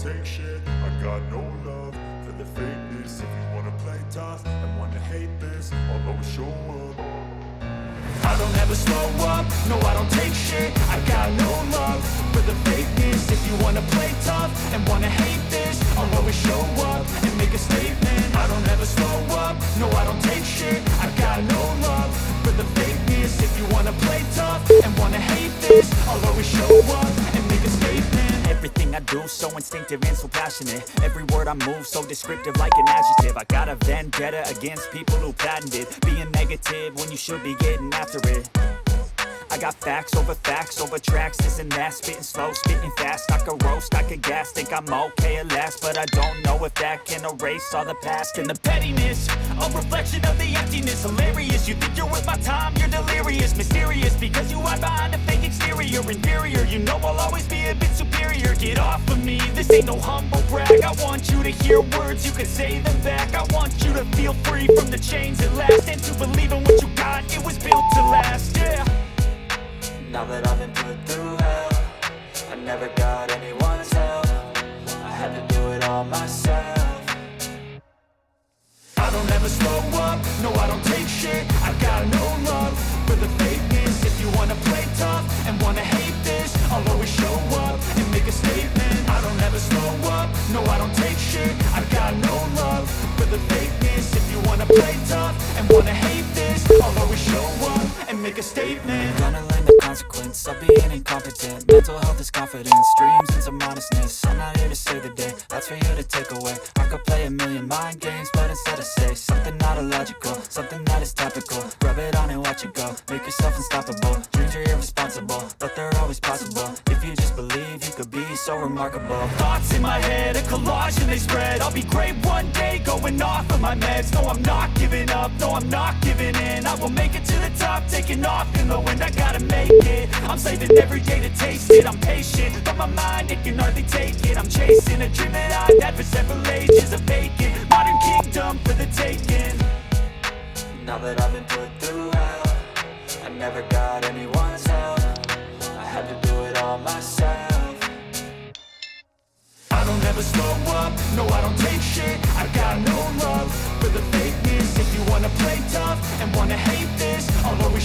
take shit. I got no love for the fakeness. If you wanna play tough and wanna hate this, I'll always show up. I don't ever slow up, no I don't take shit. I got no love for the fakeness. If you wanna play tough and wanna hate this, I'll always show up and make a statement. I don't ever slow up, no I don't take shit. I got no love for the fakeness. If you wanna play tough and wanna hate this, I'll always show up and make a statement. Everything I do so instinctive and so passionate. Every word I move so descriptive like an adjective. I got a vendetta against people who patented being negative when you should be getting after it. I got facts over tracks, this and that. Spitting slow, spitting fast. I could roast, I could gas. Think I'm okay at last, but I don't know if that can erase all the past. And the pettiness, a reflection of the emptiness. Hilarious, you think you're worth my time, you're delirious. Mysterious, because you hide behind a fake exterior. Inferior, you know I'll always be a bit superior. Get off of me, this ain't no humble brag. I want you to hear words, you can say them back. I want you to feel free from the chains at last, and to believe in what you got, it was built to last, yeah. Now that I've been put through hell, I never got anyone's help. I had to do it all myself. I don't ever slow up, no I don't take shit. I got no love for the fakeness. If you wanna play tough and wanna hate this, I'll always show up and make a statement. I don't ever slow up, no I don't take shit. I got no love for the fakeness. If you wanna play tough and wanna hate this, I'll always show up and make a statement. Gonna learn the consequence of being incompetent. Mental health is confidence, dreams and some modestness. I'm not here to save the day, that's for you to take away. I could play a million mind games, but instead I say something not illogical, something that is topical. Rub it on and watch it go, make yourself unstoppable. Dreams are irresponsible, but they're always possible. If you just believe, you could be so remarkable. Thoughts in my head, a collage and they spread. I'll be great one day, going off of my meds. No, I'm not giving up, no, I'm not giving in. I will make it to the top, taking off in the wind. I gotta make it, I'm saving every day to taste it. I'm patient, but my mind, it can hardly take it. I'm chasing a dream that I've had for several ages. A vacant, modern kingdom for the taking. Now that I've been put through hell, I never got anyone's help. I had to do it all myself. I don't ever slow up, no I don't take shit. I got no love for the fakeness. If you wanna play tough and wanna hate this, I'll always